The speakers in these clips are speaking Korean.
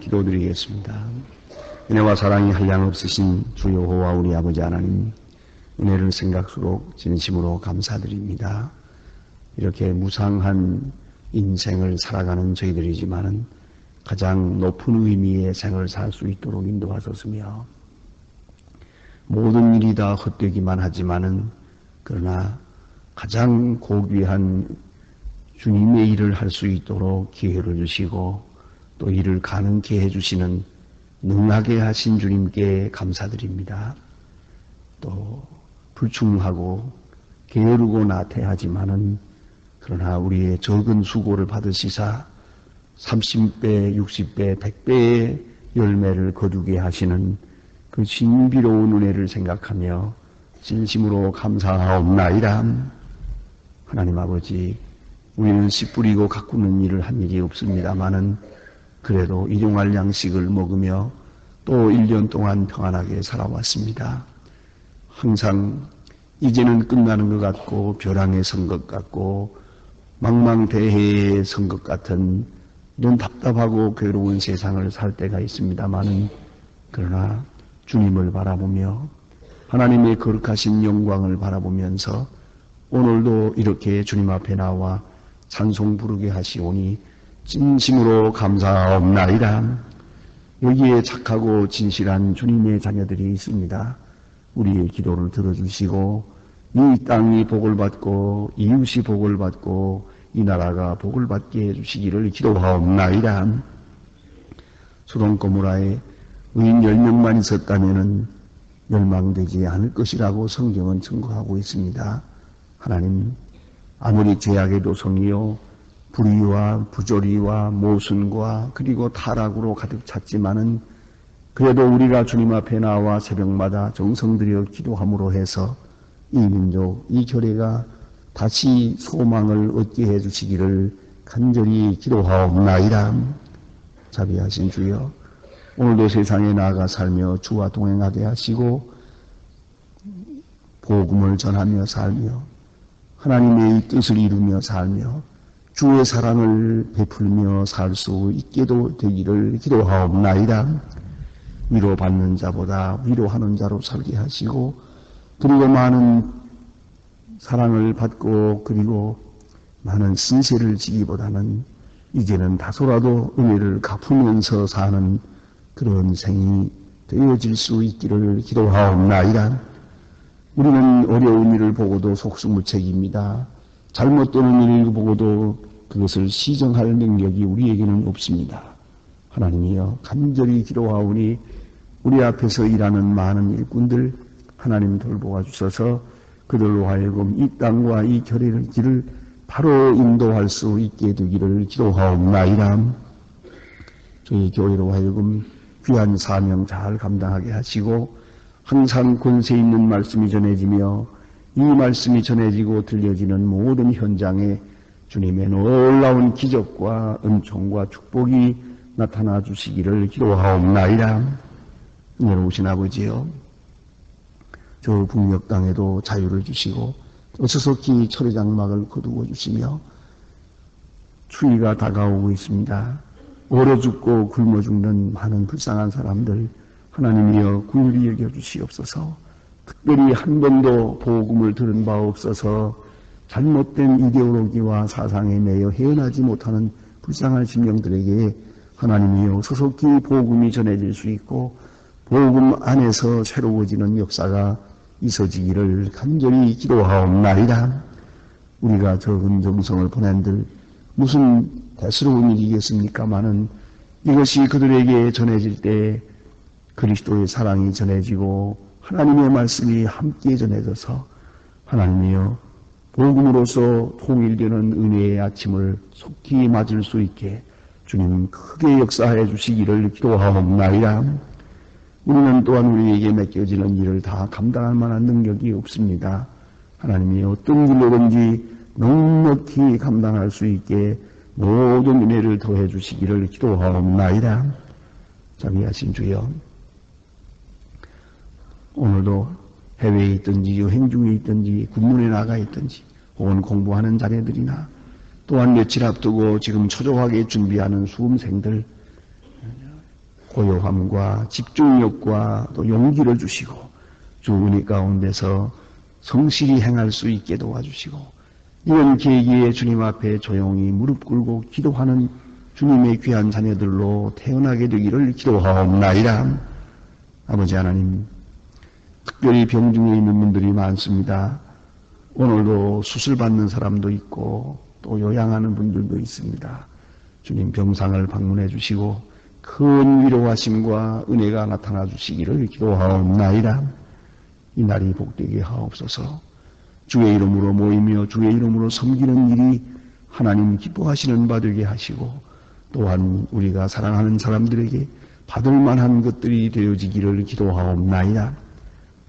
기도드리겠습니다. 은혜와 사랑이 한량없으신 주 여호와 우리 아버지 하나님, 은혜를 생각수록 진심으로 감사드립니다. 이렇게 무상한 인생을 살아가는 저희들이지만은 가장 높은 의미의 생을 살 수 있도록 인도하셨으며, 모든 일이 다 헛되기만 하지만은 그러나 가장 고귀한 주님의 일을 할 수 있도록 기회를 주시고 또 이를 가능케 해주시는 능하게 하신 주님께 감사드립니다. 또 불충하고 게으르고 나태하지만은 그러나 우리의 적은 수고를 받으시사 30배, 60배, 100배의 열매를 거두게 하시는 그 신비로운 은혜를 생각하며 진심으로 감사하옵나이다. 하나님 아버지, 우리는 씨 뿌리고 가꾸는 일을 한 일이 없습니다마는 그래도 일용할 양식을 먹으며 또 1년 동안 평안하게 살아왔습니다. 항상 이제는 끝나는 것 같고 벼랑에 선 것 같고 망망대해에 선 것 같은 이런 답답하고 괴로운 세상을 살 때가 있습니다마는 그러나 주님을 바라보며 하나님의 거룩하신 영광을 바라보면서 오늘도 이렇게 주님 앞에 나와 찬송 부르게 하시오니 진심으로 감사하옵나이다. 여기에 착하고 진실한 주님의 자녀들이 있습니다. 우리의 기도를 들어주시고 이 땅이 복을 받고 이웃이 복을 받고 이 나라가 복을 받게 해주시기를 기도하옵나이다. 소돔 고모라에 의인 10명만 있었다면 멸망되지 않을 것이라고 성경은 증거하고 있습니다. 하나님, 아무리 죄악의 도성이요 불의와 부조리와 모순과 그리고 타락으로 가득 찼지만은 그래도 우리가 주님 앞에 나와 새벽마다 정성 들여 기도함으로 해서 이 민족, 이 교회가 다시 소망을 얻게 해주시기를 간절히 기도하옵나이다. 자비하신 주여, 오늘도 세상에 나아가 살며 주와 동행하게 하시고 복음을 전하며 살며 하나님의 뜻을 이루며 살며 주의 사랑을 베풀며 살 수 있게도 되기를 기도하옵나이다. 위로받는 자보다 위로하는 자로 살게 하시고 그리고 많은 사랑을 받고 그리고 많은 신세를 지기보다는 이제는 다소라도 은혜를 갚으면서 사는 그런 생이 되어질 수 있기를 기도하옵나이다. 우리는 어려운 일을 보고도 속수무책입니다. 잘못되는 일을 보고도 그것을 시정할 능력이 우리에게는 없습니다. 하나님이여, 간절히 기도하오니 우리 앞에서 일하는 많은 일꾼들 하나님 돌보아 주셔서 그들로 하여금 이 땅과 이 교회의 길을 바로 인도할 수 있게 되기를 기도하옵나이다. 저희 교회로 하여금 귀한 사명 잘 감당하게 하시고 항상 권세 있는 말씀이 전해지며 이 말씀이 전해지고 들려지는 모든 현장에 주님의 놀라운 기적과 은총과 축복이 나타나 주시기를 기도하옵나이다. 은혜로우신 아버지여, 저 북녘 땅에도 자유를 주시고 어수석히 철의 장막을 거두어 주시며 추위가 다가오고 있습니다. 얼어 죽고 굶어 죽는 많은 불쌍한 사람들 하나님이여 긍휼히 여겨 주시옵소서. 특별히 한 번도 복음을 들은 바 없어서 잘못된 이데올로기와 사상에 매여 헤어나지 못하는 불쌍한 심령들에게 하나님이여 소속히 복음이 전해질 수 있고 복음 안에서 새로워지는 역사가 있어지기를 간절히 기도하옵나이다. 우리가 적은 정성을 보낸들 무슨 대수로운 일이겠습니까마는 이것이 그들에게 전해질 때 그리스도의 사랑이 전해지고 하나님의 말씀이 함께 전해져서 하나님이여 복음으로서 통일되는 은혜의 아침을 속히 맞을 수 있게 주님 크게 역사해 주시기를 기도하옵나이다. 우리는 또한 우리에게 맡겨지는 일을 다 감당할 만한 능력이 없습니다. 하나님이 어떤 길로든지 넉넉히 감당할 수 있게 모든 은혜를 더해 주시기를 기도하옵나이다. 자비하신 주여, 오늘도 해외에 있든지 여행 중에 있든지 군문에 나가 있든지 혹은 공부하는 자녀들이나 또한 며칠 앞두고 지금 초조하게 준비하는 수험생들 고요함과 집중력과 또 용기를 주시고 주 은혜 가운데서 성실히 행할 수 있게 도와주시고 이런 계기에 주님 앞에 조용히 무릎 꿇고 기도하는 주님의 귀한 자녀들로 태어나게 되기를 기도하옵나이다. 아버지 하나님, 특별히 병중에 있는 분들이 많습니다. 오늘도 수술받는 사람도 있고 또 요양하는 분들도 있습니다. 주님 병상을 방문해 주시고 큰 위로하심과 은혜가 나타나 주시기를 기도하옵나이다. 이 날이 복되게 하옵소서. 주의 이름으로 모이며 주의 이름으로 섬기는 일이 하나님 기뻐하시는 바 되게 하시고 또한 우리가 사랑하는 사람들에게 받을 만한 것들이 되어지기를 기도하옵나이다.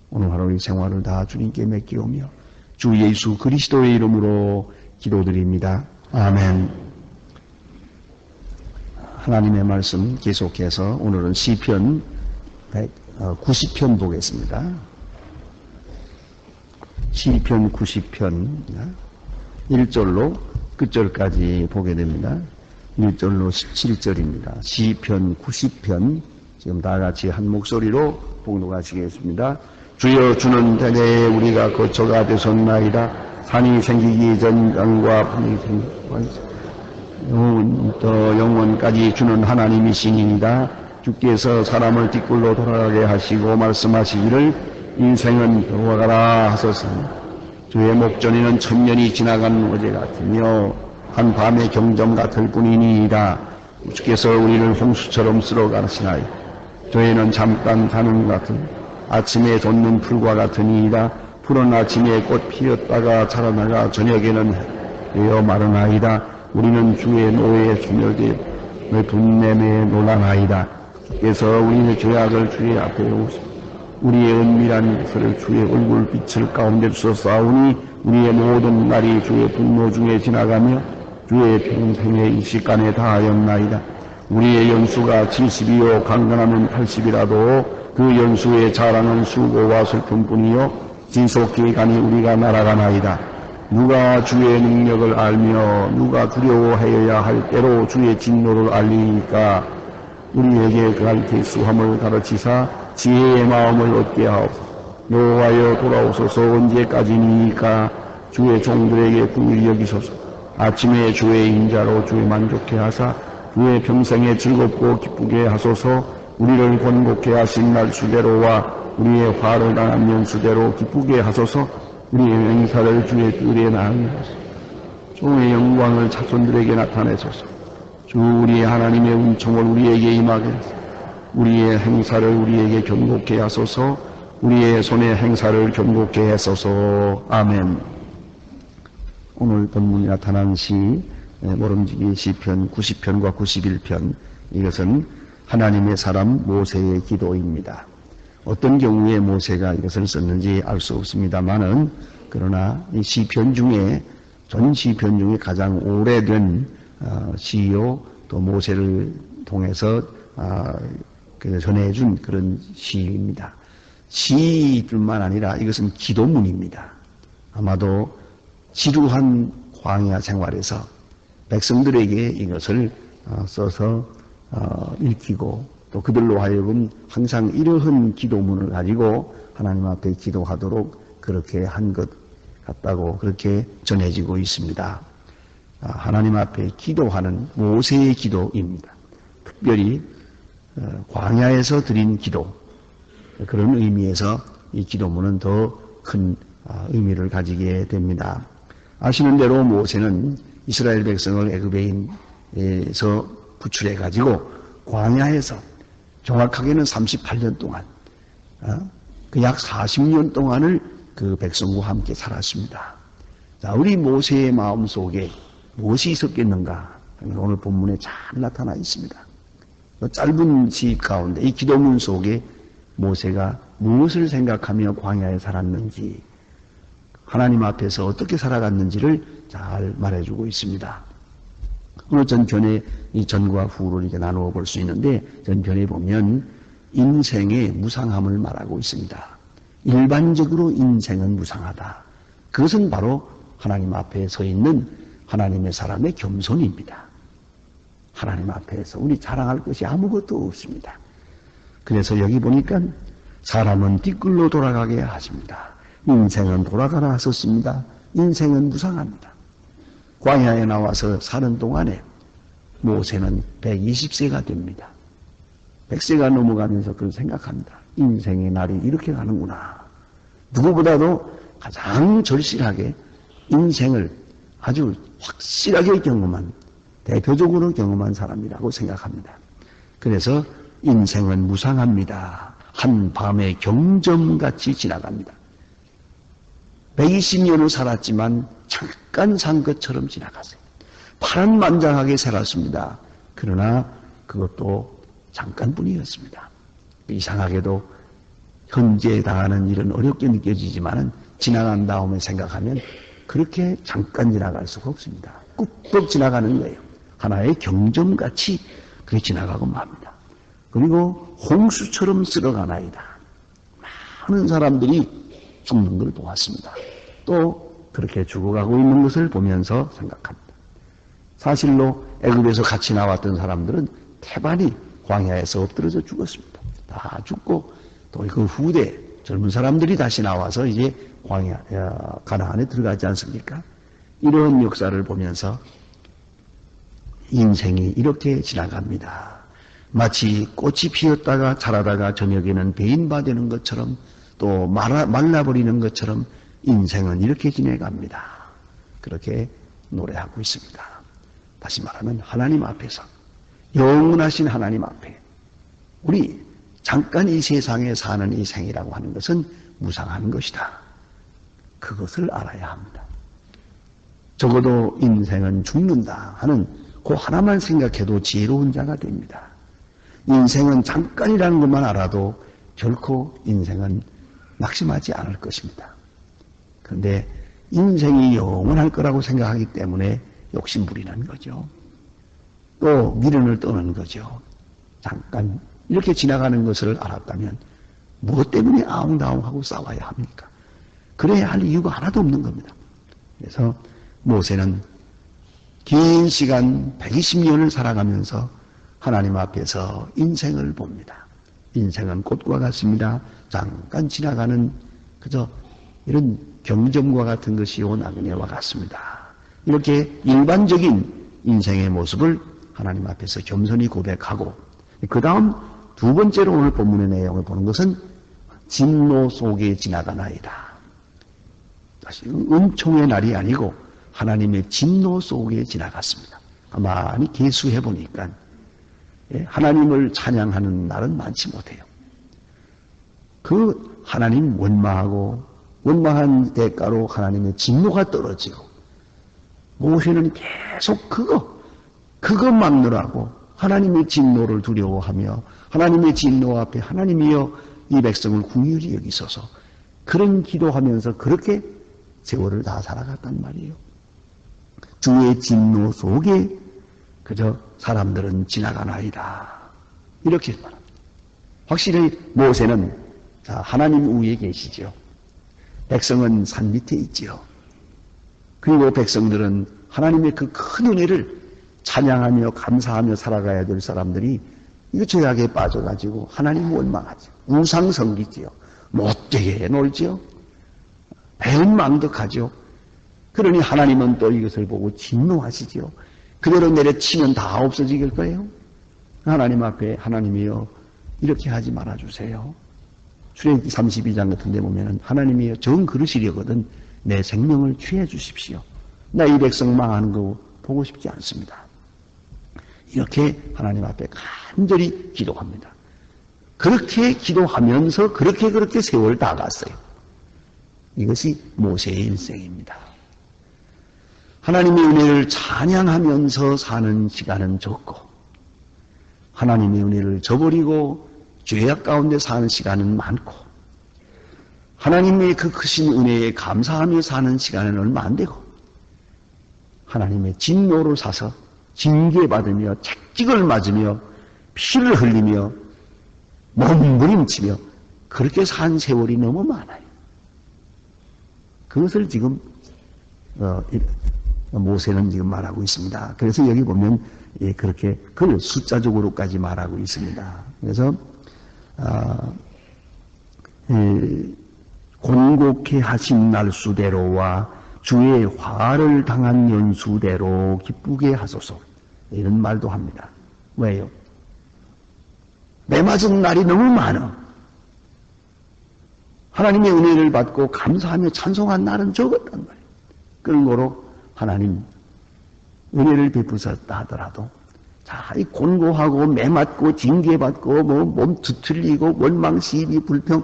오늘 하루의 생활을 다 주님께 맡기오며 주 예수 그리스도의 이름으로 기도드립니다. 아멘. 하나님의 말씀 계속해서 오늘은 시편 90편 보겠습니다. 시편 90편 1절로 끝절까지 보게 됩니다. 1절로 17절입니다. 시편 90편 지금 다 같이 한 목소리로 봉독하시겠습니다. 주여 주는 대대에 우리가 거처가 되셨나이다. 산이 생기기 전 강과 밤이 생기기 영원부터 영원까지 주는 하나님이시니이다. 주께서 사람을 뒷굴로 돌아가게 하시고 말씀하시기를 인생은 돌아가라 하소서. 주의 목전에는 천년이 지나간 어제 같으며 한 밤의 경점 같을 뿐이니이다. 주께서 우리를 홍수처럼 쓸어 가시나이. 저희는 잠깐 가는 같은 아침에 돋는 풀과 같으니이다. 푸른 아침에 꽃 피었다가 자라나가 저녁에는 되어 마르나이다. 우리는 주의 노예에 소멸되어 분냄에 놀라나이다. 주께서 우리의 죄악을 주의 앞에 오시고 우리의 은밀한 것을 주의 얼굴빛을 가운데 주셨사오니 우리의 모든 날이 주의 분노 중에 지나가며 주의 평생의 일시간에 다하였나이다. 우리의 연수가 70이요 강건하면 80이라도 그 연수의 자랑은 수고와 슬픔뿐이요 진속기간이 우리가 날아가나이다. 누가 주의 능력을 알며 누가 두려워하여야 할 때로 주의 진노를 알리니까 우리에게 갈대수함을 가르치사 지혜의 마음을 얻게 하옵소서. 여호와여 돌아오소서. 언제까지니까 주의 종들에게 긍휼히 여기소서. 아침에 주의 인자로 주의 만족해 하사 주의 평생에 즐겁고 기쁘게 하소서. 우리를 권고케 하신 날 수대로와 우리의 화를 당한 연수대로 기쁘게 하소서. 우리의 행사를 주의 뜰에 나누소서. 주의 영광을 자손들에게 나타내소서. 주 우리의 하나님의 은총을 우리에게 임하게 하소서. 우리의 행사를 우리에게 견고케 하소서. 우리의 손의 행사를 견고케 하소서. 아멘. 오늘 본문이 나타난 시 모름지기 시편 90편과 91편, 이것은 하나님의 사람 모세의 기도입니다. 어떤 경우에 모세가 이것을 썼는지 알 수 없습니다만은, 그러나 이 시편 중에 전 시편 중에 가장 오래된 시요, 또 모세를 통해서 전해준 그런 시입니다. 시뿐만 아니라 이것은 기도문입니다. 아마도 지루한 광야 생활에서 백성들에게 이것을 써서 읽히고 또 그들로 하여금 항상 이러한 기도문을 가지고 하나님 앞에 기도하도록 그렇게 한 것 같다고 그렇게 전해지고 있습니다. 하나님 앞에 기도하는 모세의 기도입니다. 특별히 광야에서 드린 기도, 그런 의미에서 이 기도문은 더 큰 의미를 가지게 됩니다. 아시는 대로 모세는 이스라엘 백성을 애굽에서 구출해 가지고 광야에서 정확하게는 38년 동안 그 약 40년 동안을 그 백성과 함께 살았습니다. 자, 우리 모세의 마음 속에 무엇이 있었겠는가? 오늘 본문에 잘 나타나 있습니다. 짧은 시 가운데 이 기도문 속에 모세가 무엇을 생각하며 광야에 살았는지, 하나님 앞에서 어떻게 살아갔는지를 잘 말해주고 있습니다. 오늘 전편에 이 전과 후를 이렇게 나누어 볼 수 있는데, 전편에 보면 인생의 무상함을 말하고 있습니다. 일반적으로 인생은 무상하다. 그것은 바로 하나님 앞에 서 있는 하나님의 사람의 겸손입니다. 하나님 앞에서 우리 자랑할 것이 아무것도 없습니다. 그래서 여기 보니까 사람은 띠끌로 돌아가게 하십니다. 인생은 돌아가라 하셨습니다. 인생은 무상합니다. 광야에 나와서 사는 동안에 모세는 120세가 됩니다. 100세가 넘어가면서 그걸 생각합니다. 인생의 날이 이렇게 가는구나. 누구보다도 가장 절실하게 인생을 아주 확실하게 경험한, 대표적으로 경험한 사람이라고 생각합니다. 그래서 인생은 무상합니다. 한 밤의 경점같이 지나갑니다. 120년을 살았지만 잠깐 산 것처럼 지나갔어요. 파란만장하게 살았습니다. 그러나 그것도 잠깐뿐이었습니다. 이상하게도 현재 당하는 일은 어렵게 느껴지지만 지나간 다음에 생각하면 그렇게 잠깐 지나갈 수가 없습니다. 꾹꾹 지나가는 거예요. 하나의 경점같이 그게 지나가고 맙니다. 그리고 홍수처럼 쓸어가나이다. 많은 사람들이 죽는 걸 보았습니다. 또 그렇게 죽어가고 있는 것을 보면서 생각합니다. 사실로 애굽에서 같이 나왔던 사람들은 태반이 광야에서 엎드려져 죽었습니다. 다 죽고 또 그 후대 젊은 사람들이 다시 나와서 이제 광야, 가나안에 들어가지 않습니까? 이런 역사를 보면서 인생이 이렇게 지나갑니다. 마치 꽃이 피었다가 자라다가 저녁에는 배인바되는 것처럼 또 말라버리는 것처럼 인생은 이렇게 지내갑니다. 그렇게 노래하고 있습니다. 다시 말하면 하나님 앞에서, 영원하신 하나님 앞에 우리 잠깐 이 세상에 사는 이 생이라고 하는 것은 무상한 것이다. 그것을 알아야 합니다. 적어도 인생은 죽는다 하는 그 하나만 생각해도 지혜로운 자가 됩니다. 인생은 잠깐이라는 것만 알아도 결코 인생은 낙심하지 않을 것입니다. 그런데 인생이 영원할 거라고 생각하기 때문에 욕심부리는 거죠. 또 미련을 떠는 거죠. 잠깐 이렇게 지나가는 것을 알았다면 무엇 때문에 아웅다웅하고 싸워야 합니까? 그래야 할 이유가 하나도 없는 겁니다. 그래서 모세는 긴 시간 120년을 살아가면서 하나님 앞에서 인생을 봅니다. 인생은 꽃과 같습니다. 잠깐 지나가는 그저 이런 경점과 같은 것이 온 나그네와 같습니다. 이렇게 일반적인 인생의 모습을 하나님 앞에서 겸손히 고백하고 그 다음 두 번째로 오늘 본문의 내용을 보는 것은 진노 속에 지나가나이다. 다시 은총의 날이 아니고 하나님의 진노 속에 지나갔습니다. 가만히 계수해 보니까 하나님을 찬양하는 날은 많지 못해요. 그 하나님 원망하고 원망한 대가로 하나님의 진노가 떨어지고 모세는 계속 그거 막느라고 하나님의 진노를 두려워하며 하나님의 진노 앞에 하나님이여 이 백성을 긍휼히 여기소서 그런 기도하면서 그렇게 세월을 다 살아갔단 말이에요. 주의 진노 속에 그저 사람들은 지나가나이다. 이렇게 말합니다. 확실히 모세는 하나님 위에 계시죠. 백성은 산 밑에 있지요. 그리고 백성들은 하나님의 그 큰 은혜를 찬양하며 감사하며 살아가야 될 사람들이 이거 죄악에 빠져가지고 하나님 원망하죠. 우상 섬기지요. 못되게 놀지요. 배은망덕하죠. 그러니 하나님은 또 이것을 보고 진노하시지요. 그대로 내려치면 다 없어질 거예요. 하나님 앞에 하나님이여 이렇게 하지 말아주세요. 출애굽기 32장 같은 데 보면 하나님이여 정 그러시려거든 내 생명을 취해 주십시오. 나 이 백성 망하는 거 보고 싶지 않습니다. 이렇게 하나님 앞에 간절히 기도합니다. 그렇게 기도하면서 그렇게 세월 다 갔어요. 이것이 모세의 일생입니다. 하나님의 은혜를 찬양하면서 사는 시간은 적고 하나님의 은혜를 저버리고 죄악 가운데 사는 시간은 많고 하나님의 그 크신 은혜에 감사하며 사는 시간은 얼마 안 되고 하나님의 진노를 사서 징계받으며 채찍을 맞으며 피를 흘리며 몸부림치며 그렇게 산 세월이 너무 많아요. 그것을 지금 모세는 지금 말하고 있습니다. 그래서 여기 보면 그렇게 그걸 숫자적으로까지 말하고 있습니다. 그래서 곤곡해 하신 날수대로와 주의 화를 당한 연수대로 기쁘게 하소서. 이런 말도 합니다. 왜요? 매맞은 날이 너무 많아. 하나님의 은혜를 받고 감사하며 찬송한 날은 적었단 말이에요. 그런 거로 하나님 은혜를 베푸셨다 하더라도 자, 이 곤고하고 매맞고 징계받고 뭐 몸 뒤틀리고 원망, 시비, 불평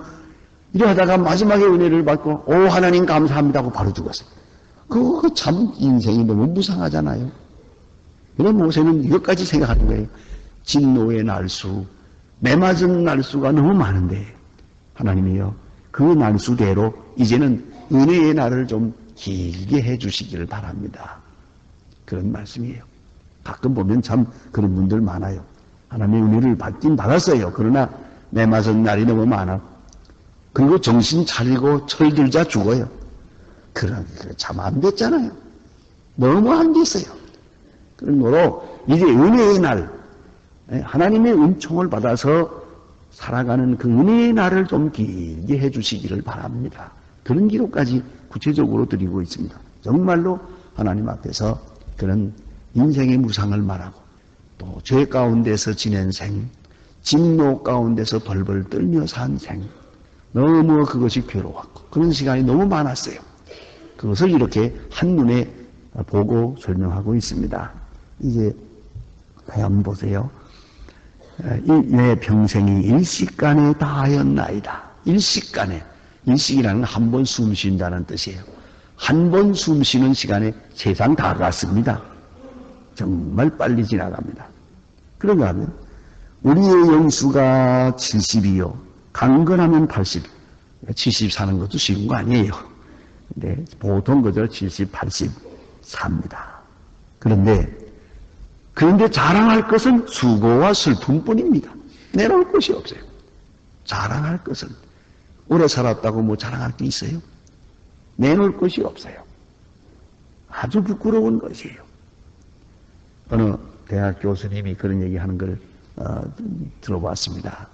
이러다가 마지막에 은혜를 받고 오 하나님 감사합니다 하고 바로 죽었어요. 그거 참 인생이 너무 무상하잖아요. 그럼 모세는 이것까지 생각하는 거예요. 진노의 날수, 매맞은 날수가 너무 많은데 하나님이요 그 날수대로 이제는 은혜의 날을 좀 길게 해주시기를 바랍니다. 그런 말씀이에요. 가끔 보면 참 그런 분들 많아요. 하나님의 은혜를 받긴 받았어요. 그러나 매맞은 날이 너무 많아. 그리고 정신 차리고 철들자 죽어요. 참 안 됐잖아요. 너무 안 됐어요. 그러므로 이제 은혜의 날, 하나님의 은총을 받아서 살아가는 그 은혜의 날을 좀 길게 해주시기를 바랍니다. 그런 기도까지 구체적으로 드리고 있습니다. 정말로 하나님 앞에서 그런 인생의 무상을 말하고 또 죄 가운데서 지낸 생, 진노 가운데서 벌벌 떨며 산 생, 너무 그것이 괴로웠고 그런 시간이 너무 많았어요. 그것을 이렇게 한눈에 보고 설명하고 있습니다. 이제 한번 보세요. 내 평생이 일식간에 다하였나이다. 일식간에, 일식이라는 한 번 숨 쉰다는 뜻이에요. 한 번 숨 쉬는 시간에 세상 다 갔습니다. 정말 빨리 지나갑니다. 그런가 하면 우리의 영수가 70이요. 강건하면 80. 70 사는 것도 쉬운 거 아니에요. 근데 보통 그저 70, 80 삽니다. 그런데 자랑할 것은 수고와 슬픔뿐입니다. 내놓을 것이 없어요. 자랑할 것은 오래 살았다고 뭐 자랑할 게 있어요? 내놓을 것이 없어요. 아주 부끄러운 것이에요. 어느 대학 교수님이 그런 얘기하는 걸 들어봤습니다.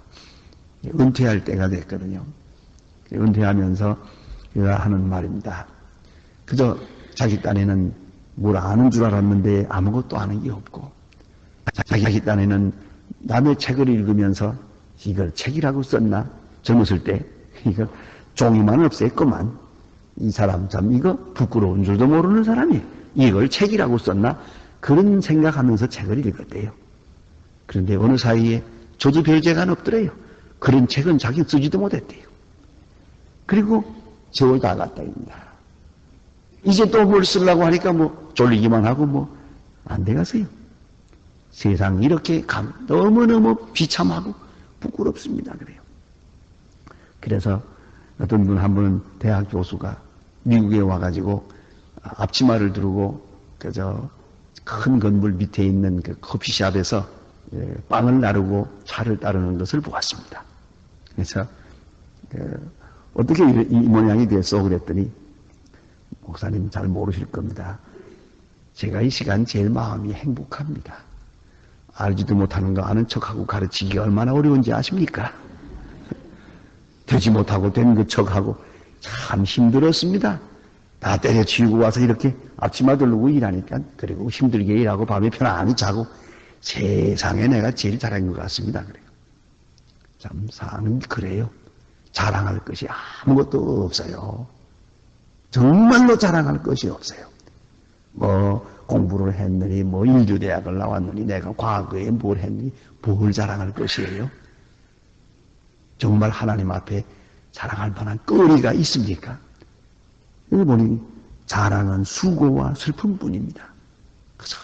은퇴할 때가 됐거든요. 은퇴하면서 그가 하는 말입니다. 그저 자기 딴에는 뭘 아는 줄 알았는데 아무것도 아는 게 없고 자기 딴에는 남의 책을 읽으면서 이걸 책이라고 썼나? 젊었을 때 이거 종이만 없앴구만. 이 사람 참 이거 부끄러운 줄도 모르는 사람이 이걸 책이라고 썼나? 그런 생각하면서 책을 읽었대요. 그런데 어느 사이에 저주별제가 없더래요. 그런 책은 자기 쓰지도 못했대요. 그리고 세월 다 갔다입니다. 이제 또 뭘 쓰려고 하니까 뭐 졸리기만 하고 뭐 안 돼가세요. 세상 이렇게 너무너무 비참하고 부끄럽습니다. 그래요. 그래서 어떤 분 한 분은 대학 교수가 미국에 와가지고 앞치마를 두르고 그저 큰 건물 밑에 있는 그 커피숍에서 빵을 나르고 차를 따르는 것을 보았습니다. 그래서 어떻게 이 모양이 됐어? 그랬더니 목사님 잘 모르실 겁니다. 제가 이 시간 제일 마음이 행복합니다. 알지도 못하는 거 아는 척하고 가르치기 얼마나 어려운지 아십니까? 되지 못하고 된 그 척하고 참 힘들었습니다. 다 때려치우고 와서 이렇게 앞치마 두르고 일하니까 그리고 힘들게 일하고 밤에 편안히 자고 세상에 내가 제일 잘한 것 같습니다. 그래요. 참 사는 그래요. 자랑할 것이 아무것도 없어요. 정말로 자랑할 것이 없어요. 뭐 공부를 했느니 뭐 인류대학을 나왔느니 내가 과거에 뭘 했느니 뭘 자랑할 것이에요. 정말 하나님 앞에 자랑할 만한 거리가 있습니까? 여기 보니 자랑은 수고와 슬픔뿐입니다.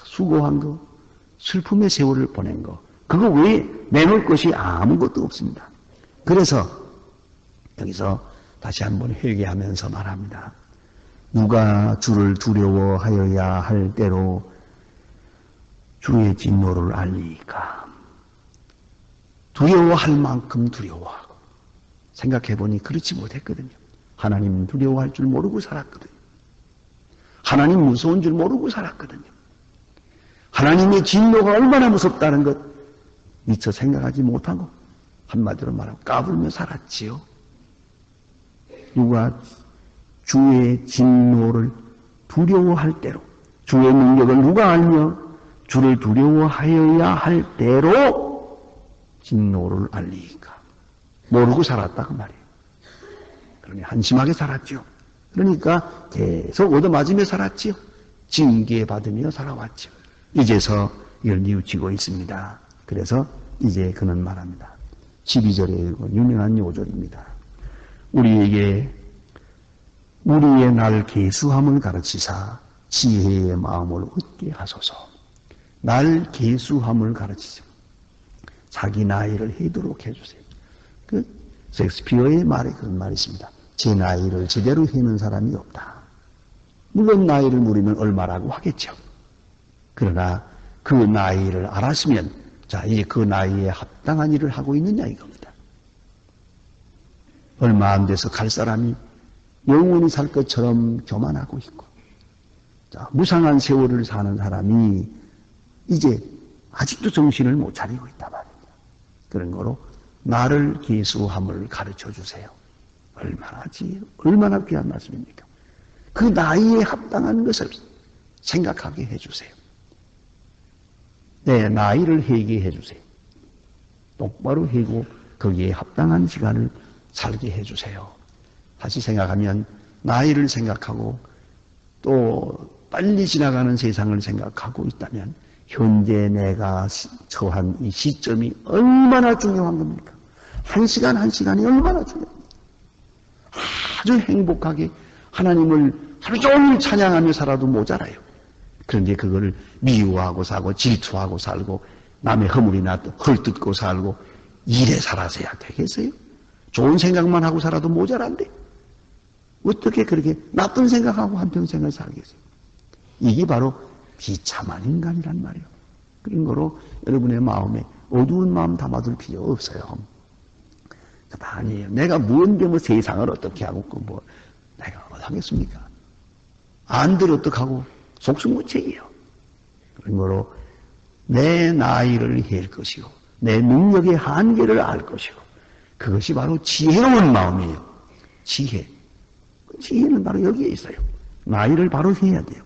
수고한 거, 슬픔의 세월을 보낸 거, 그거 외에 내놓을 것이 아무것도 없습니다. 그래서 여기서 다시 한번 회개하면서 말합니다. 누가 주를 두려워하여야 할 때로 주의 진노를 알리까. 두려워할 만큼 두려워하고 생각해보니 그렇지 못했거든요. 하나님 두려워할 줄 모르고 살았거든요. 하나님 무서운 줄 모르고 살았거든요. 하나님의 진노가 얼마나 무섭다는 것 미처 생각하지 못하고 한마디로 말하면 까불며 살았지요. 누가 주의 진노를 두려워할 대로, 주의 능력을 누가 알며 주를 두려워하여야 할 대로 진노를 알리니까 모르고 살았다 그 말이에요. 그러니 한심하게 살았죠. 그러니까 계속 얻어맞으며 살았지요. 징계받으며 살아왔죠. 이제서 이걸 뉘우치고 있습니다. 그래서 이제 그는 말합니다. 12절에 유명한 요절입니다. 우리에게 우리의 날 계수함을 가르치사 지혜의 마음을 얻게 하소서. 날 계수함을 가르치사 자기 나이를 해도록 해주세요. 그 셰익스피어의 말에 그런 말이 있습니다. 제 나이를 제대로 해는 사람이 없다. 물론 나이를 물으면 얼마라고 하겠죠. 그러나 그 나이를 알았으면 자, 이제 그 나이에 합당한 일을 하고 있느냐 이겁니다. 얼마 안 돼서 갈 사람이 영원히 살 것처럼 교만하고 있고, 자, 무상한 세월을 사는 사람이 이제 아직도 정신을 못 차리고 있단 말입니다. 그런 거로 나를 계수함을 가르쳐 주세요. 얼마나 귀한 말씀입니까? 그 나이에 합당한 것을 생각하게 해주세요. 내 나이를 회개해 주세요. 똑바로 해고 거기에 합당한 시간을 살게 해주세요. 다시 생각하면 나이를 생각하고 또 빨리 지나가는 세상을 생각하고 있다면 현재 내가 처한 이 시점이 얼마나 중요한 겁니까? 한 시간 한 시간이 얼마나 중요합니까? 아주 행복하게 하나님을 하루 종일 찬양하며 살아도 모자라요. 그런데 그거를 미워하고 살고 질투하고 살고 남의 허물이나 헐뜯고 살고 이래 살아서야 되겠어요? 좋은 생각만 하고 살아도 모자란데 어떻게 그렇게 나쁜 생각하고 한평생을 살겠어요? 이게 바로 비참한 인간이란 말이에요. 그런 거로 여러분의 마음에 어두운 마음 담아둘 필요 없어요. 아니에요. 내가 뭔데 뭐 세상을 어떻게 하고 뭐 내가 어떡하겠습니까? 안들 어떡하고 속수무책이에요. 그런 거로 내 나이를 할 것이고 내 능력의 한계를 알 것이고 그것이 바로 지혜로운 마음이에요. 지혜. 지혜는 바로 여기에 있어요. 나이를 바로 해야 돼요.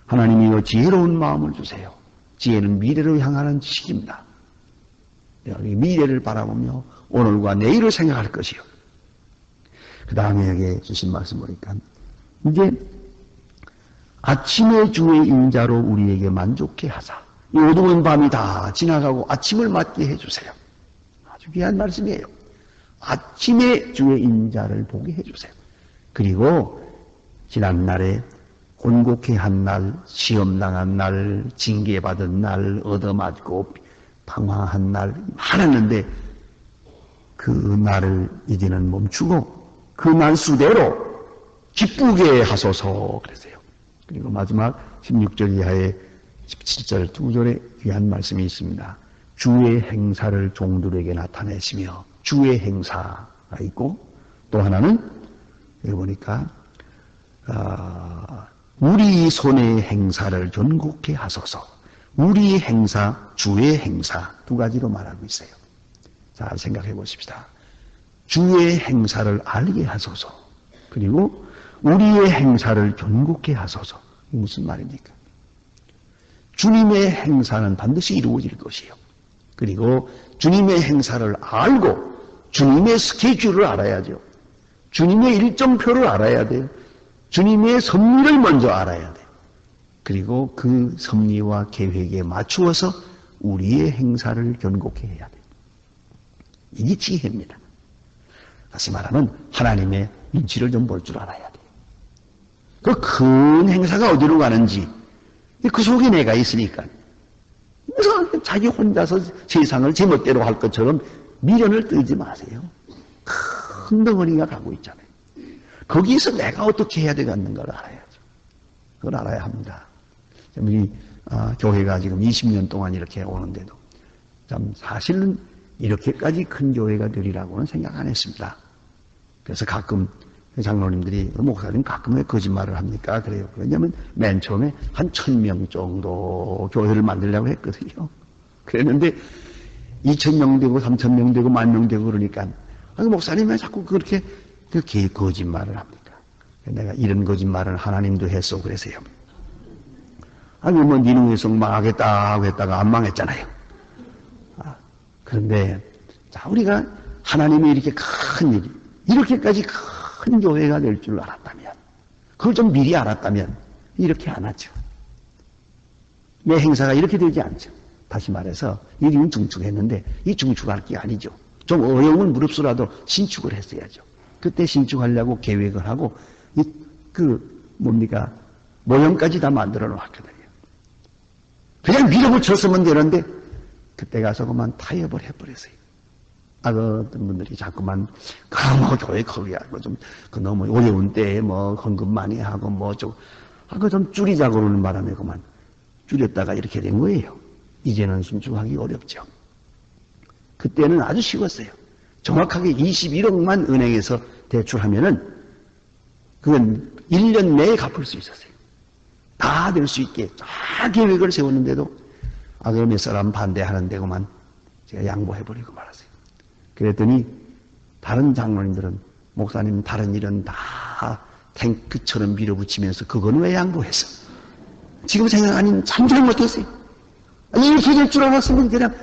하나님이 지혜로운 마음을 주세요. 지혜는 미래로 향하는 지식입니다. 미래를 바라보며 오늘과 내일을 생각할 것이요. 그 다음에 여기 주신 말씀 보니까 이제 아침의 주의 인자로 우리에게 만족해 하사. 이 어두운 밤이 다 지나가고 아침을 맞게 해주세요. 아주 귀한 말씀이에요. 아침의 주의 인자를 보게 해주세요. 그리고 지난날에 곤곡해 한 날, 시험당한 날, 징계받은 날, 얻어맞고 방황한 날 많았는데 그 날을 이제는 멈추고 그 날 수대로 기쁘게 하소서 그랬어요. 그리고 마지막 16절 이하에 17절 두 절에 귀한 말씀이 있습니다. 주의 행사를 종들에게 나타내시며 주의 행사가 있고 또 하나는 여기 보니까 우리 손의 행사를 견고케 하소서. 우리 행사, 주의 행사 두 가지로 말하고 있어요. 자, 생각해 보십시다. 주의 행사를 알게 하소서. 그리고 우리의 행사를 견고케 하소서. 이게 무슨 말입니까? 주님의 행사는 반드시 이루어질 것이에요. 그리고 주님의 행사를 알고 주님의 스케줄을 알아야죠. 주님의 일정표를 알아야 돼요. 주님의 섭리를 먼저 알아야 돼요. 그리고 그 섭리와 계획에 맞추어서 우리의 행사를 견고케 해야 돼요. 이게 지혜입니다. 다시 말하면 하나님의 눈치를 좀 볼 줄 알아야 돼요. 그 큰 행사가 어디로 가는지 그 속에 내가 있으니까 그래서 자기 혼자서 세상을 제멋대로 할 것처럼 미련을 떨지 마세요. 큰 덩어리가 가고 있잖아요. 거기에서 내가 어떻게 해야 되겠는가를 알아야죠. 그걸 알아야 합니다. 우리 교회가 지금 20년 동안 이렇게 오는데도 참 사실은 이렇게까지 큰 교회가 되리라고는 생각 안 했습니다. 그래서 가끔 장로님들이 목사님 가끔 왜 거짓말을 합니까? 그래요. 왜냐하면 맨 처음에 한 1000명 정도 교회를 만들려고 했거든요. 그랬는데 2,000명 되고 3,000명 되고 10,000명 되고 그러니까 목사님 왜 자꾸 그렇게 거짓말을 합니까? 내가 이런 거짓말을 하나님도 했어 그래서요. 아니 뭐 니누의성 망하겠다고 했다가 안 망했잖아요. 그런데 자 우리가 하나님이 이렇게 큰 일이 이렇게까지 큰 교회가 될 줄 알았다면 그걸 좀 미리 알았다면 이렇게 안 하죠. 내 행사가 이렇게 되지 않죠. 다시 말해서 일은 중축했는데 이 중축할 게 아니죠. 좀 어려운 무릅쓰라도 신축을 했어야죠. 그때 신축하려고 계획을 하고 모형까지 다 만들어 놓았거든요. 그냥 밀어붙였으면 되는데 그때 가서 그만 타협을 해버렸어요. 어떤 분들이 자꾸만 교회 거기하고 좀 너무 어려운 때에 헌금 많이 하고 좀 줄이자고 그러는 바람에 그만 줄였다가 이렇게 된 거예요. 이제는 신축하기 어렵죠. 그때는 아주 쉬웠어요. 정확하게 21억만 은행에서 대출하면은 그건 1년 내에 갚을 수 있었어요. 다 될 수 있게 다 계획을 세웠는데도 그럼 몇 사람 반대하는데 그만 제가 양보해버리고 말았어요. 그랬더니 다른 장로님들은 목사님 다른 일은 다 탱크처럼 밀어붙이면서 그건 왜 양보했어? 지금 생각하니 참 잘못했어요. 이렇게 될 줄 알았으면 그냥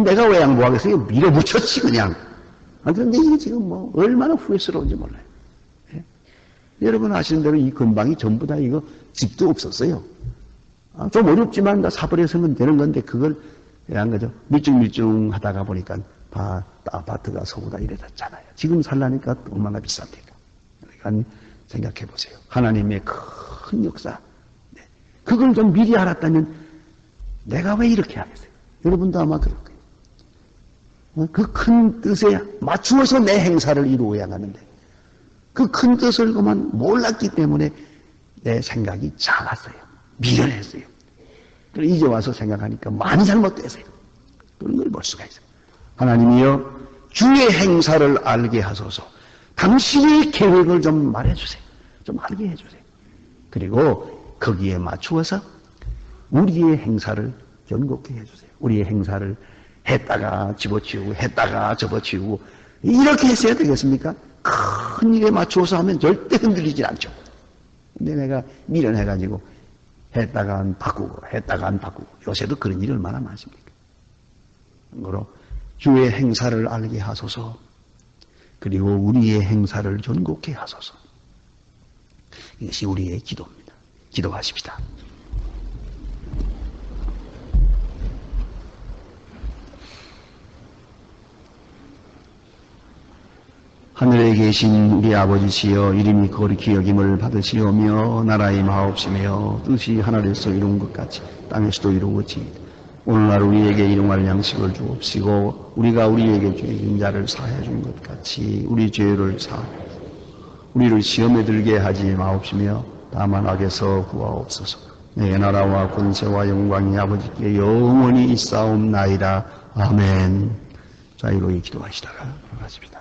내가 왜 양보하겠어요? 밀어붙였지 그냥. 그런데 이게 지금 얼마나 후회스러운지 몰라요. 예? 여러분 아시는 대로 이 근방이 전부 다 이거 집도 없었어요. 좀 어렵지만 다 사버려서는 되는 건데 그걸 한 거죠. 밀중밀중 하다가 보니까 다 아파트가 서고 다 이래졌잖아요. 지금 살라니까 얼마나 비쌉니까? 그러니까 생각해 보세요. 하나님의 큰 역사. 네. 그걸 좀 미리 알았다면 내가 왜 이렇게 하겠어요? 여러분도 아마 그럴 거예요. 그 큰 뜻에 맞추어서 내 행사를 이루어야 하는데 그 큰 뜻을 그만 몰랐기 때문에 내 생각이 작았어요. 미련했어요. 그리고 이제 와서 생각하니까 많이 잘못됐어요. 그런 걸 볼 수가 있어요. 하나님이여 주의 행사를 알게 하소서. 당신의 계획을 좀 말해주세요. 좀 알게 해주세요. 그리고 거기에 맞추어서 우리의 행사를 견고케 해주세요. 우리의 행사를 했다가 집어치우고 했다가 접어치우고 이렇게 했어야 되겠습니까? 큰 일에 맞추어서 하면 절대 흔들리지 않죠. 근데 내가 미련해가지고 했다가 안 바꾸고 했다가 안 바꾸고 요새도 그런 일이 얼마나 많습니까? 그러므로 주의 행사를 알게 하소서. 그리고 우리의 행사를 전곡케 하소서. 이것이 우리의 기도입니다. 기도하십시다. 하늘에 계신 우리 아버지시여 이름이 거룩히 여김을 받으시오며 나라의 마옵시며 뜻이 하늘에서 이룬 것 같이 땅에서도 이루어지이다. 오늘날 우리에게 일용할 양식을 주옵시고 우리가 우리에게 죄진 자를 사해 준 것 같이 우리 죄를 우리를 시험에 들게 하지 마옵시며 다만 악에서 구하옵소서. 내 나라와 권세와 영광이 아버지께 영원히 있사옵나이다. 아멘. 자유로이 기도하시다가 나가십니다.